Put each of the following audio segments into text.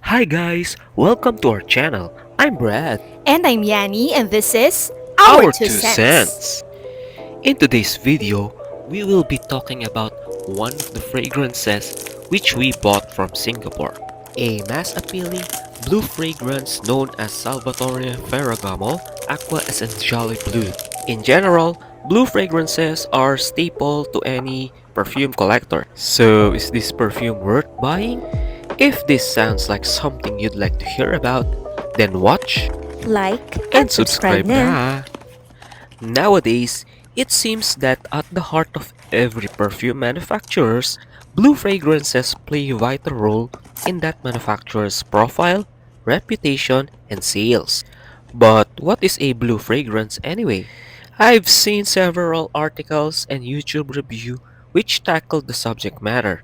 Hi guys, welcome to our channel. I'm Brad. And I'm Yani, and this is Our Our Two two Cents. cents. In today's video, we will be talking about one of the fragrances which we bought from Singapore. A mass-appealing blue fragrance known as Salvatore Ferragamo Acqua Essenziale Blu. In general, blue fragrances are staple to any perfume collector. So is this perfume worth buying? If this sounds like something you'd like to hear about, then watch Like and and subscribe subscribe na. na! Nowadays, it seems that at the heart of every perfume manufacturers, blue fragrances play a vital role in that manufacturer's profile, reputation, and sales. But what is a blue fragrance anyway? I've seen several articles and YouTube review which tackle the subject matter.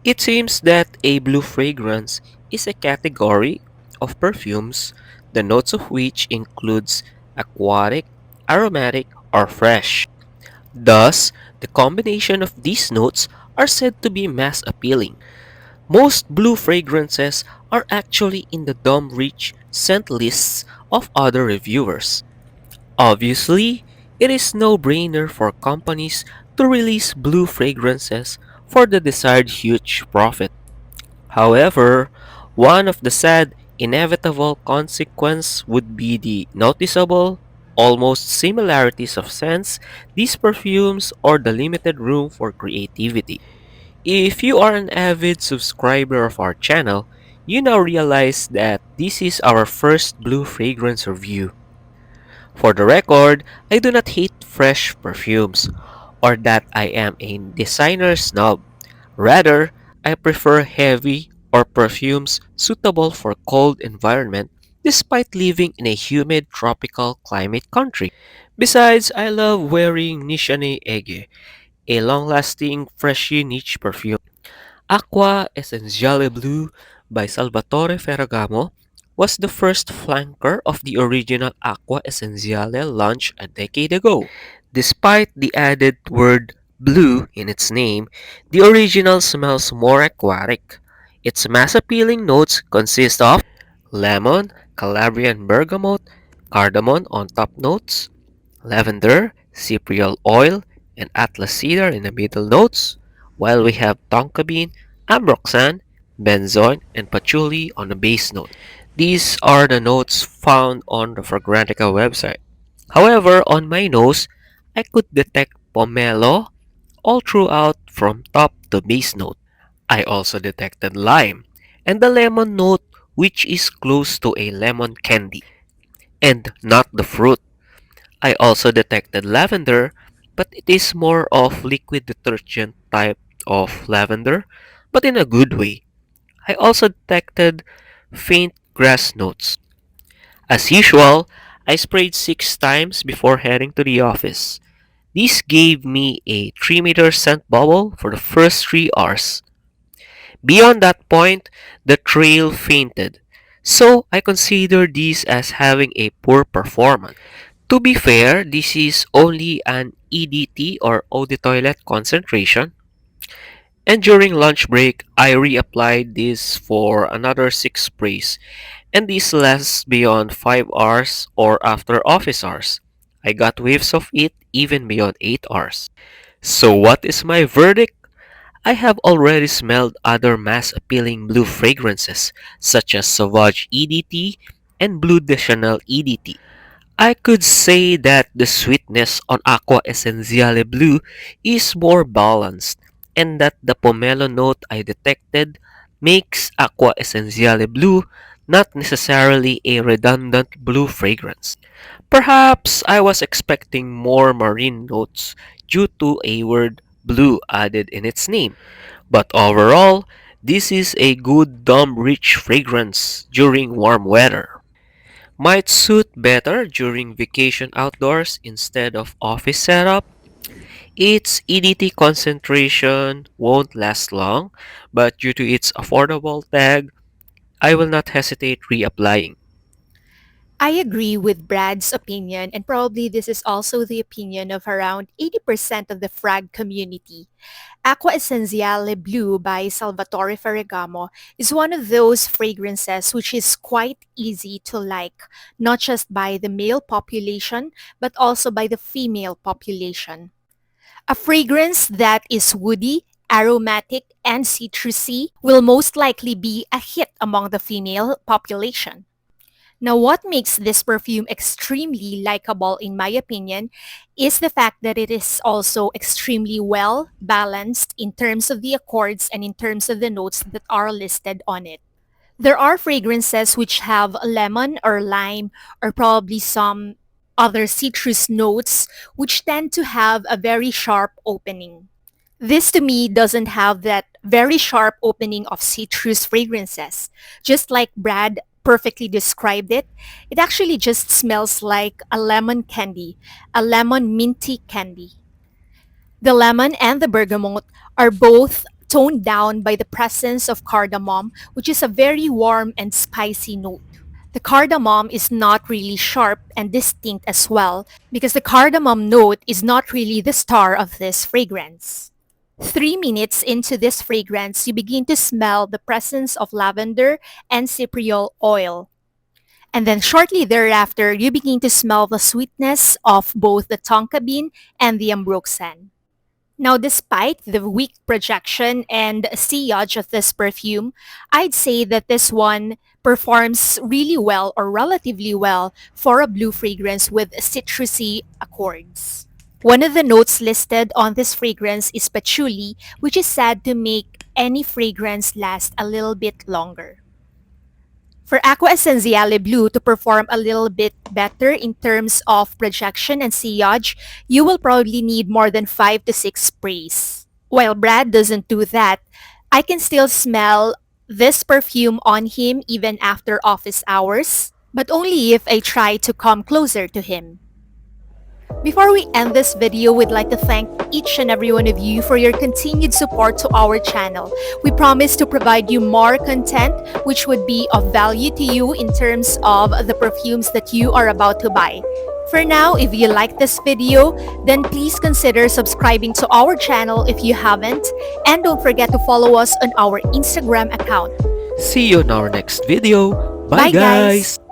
It seems that a blue fragrance is a category of perfumes, the notes of which includes aquatic, aromatic, or fresh. Thus, the combination of these notes are said to be mass appealing. Most blue fragrances are actually in the dumb rich scent lists of other reviewers. Obviously, it is no-brainer for companies to release blue fragrances for the desired huge profit. However, one of the sad, inevitable consequences would be the noticeable, almost similarities of scents, these perfumes, or the limited room for creativity. If you are an avid subscriber of our channel, you now realize that this is our first blue fragrance review. For the record, I do not hate fresh perfumes, or that I am a designer snob. Rather, I prefer heavy or perfumes suitable for cold environment despite living in a humid tropical climate country. Besides, I love wearing Nishane Ege, a long-lasting, freshy niche perfume. Acqua Essenziale Blu by Salvatore Ferragamo was the first flanker of the original Acqua Essenziale launched a decade ago. Despite the added word blue in its name, the original smells more aquatic. Its mass-appealing notes consist of lemon, Calabrian bergamot, cardamom on top notes, lavender, cypriol oil, and atlas cedar in the middle notes, while we have tonka bean, ambroxan, benzoin, and patchouli on the base note. These are the notes found on the Fragrantica website. However, on my nose, I could detect pomelo all throughout from top to base note. I also detected lime and the lemon note, which is close to a lemon candy and not the fruit. I also detected lavender, but it is more of liquid detergent type of lavender, but in a good way. I also detected faint grass notes. As usual, I sprayed 6 times before heading to the office. This gave me a 3-meter scent bubble for the first 3 hours. Beyond that point, the trail fainted, so I consider this as having a poor performance. To be fair, this is only an EDT or eau de toilette concentration, and during lunch break, I reapplied this for another 6 sprays, and this lasts beyond 5 hours or after office hours. I got whiffs of it even beyond 8 hours. So what is my verdict? I have already smelled other mass-appealing blue fragrances such as Sauvage EDT and Bleu de Chanel EDT. I could say that the sweetness on Acqua Essenziale Blu is more balanced and that the pomelo note I detected makes Acqua Essenziale Blu not necessarily a redundant blue fragrance. Perhaps I was expecting more marine notes due to a word blue added in its name, but overall, this is a good dumb rich fragrance during warm weather. Might suit better during vacation outdoors instead of office setup. Its EDT concentration won't last long, but due to its affordable tag, I will not hesitate reapplying. I agree with Brad's opinion, and probably this is also the opinion of around 80% of the frag community. Acqua Essenziale Blu by Salvatore Ferragamo is one of those fragrances which is quite easy to like, not just by the male population, but also by the female population. A fragrance that is woody, aromatic, and citrusy will most likely be a hit among the female population. Now, what makes this perfume extremely likable, in my opinion, is the fact that it is also extremely well balanced in terms of the accords and in terms of the notes that are listed on it. There are fragrances which have lemon or lime or probably some other citrus notes which tend to have a very sharp opening. This to me doesn't have that very sharp opening of citrus fragrances. Just like Brad perfectly described it, it actually just smells like a lemon candy, a lemon minty candy. The lemon and the bergamot are both toned down by the presence of cardamom, which is a very warm and spicy note. The cardamom is not really sharp and distinct as well because the cardamom note is not really the star of this fragrance. 3 minutes into this fragrance, you begin to smell the presence of lavender and cypriol oil. And then shortly thereafter, you begin to smell the sweetness of both the tonka bean and the ambroxan. Now, despite the weak projection and sillage of this perfume, I'd say that this one performs really well or relatively well for a blue fragrance with citrusy accords. One of the notes listed on this fragrance is patchouli, which is said to make any fragrance last a little bit longer. For Acqua Essenziale Blu to perform a little bit better in terms of projection and sillage, you will probably need more than 5 to 6 sprays. While Brad doesn't do that, I can still smell this perfume on him even after office hours, but only if I try to come closer to him. Before we end this video, we'd like to thank each and every one of you for your continued support to our channel. We promise to provide you more content which would be of value to you in terms of the perfumes that you are about to buy. For now, if you like this video, then please consider subscribing to our channel if you haven't, and don't forget to follow us on our Instagram account. See you in our next video. Bye Bye guys! guys!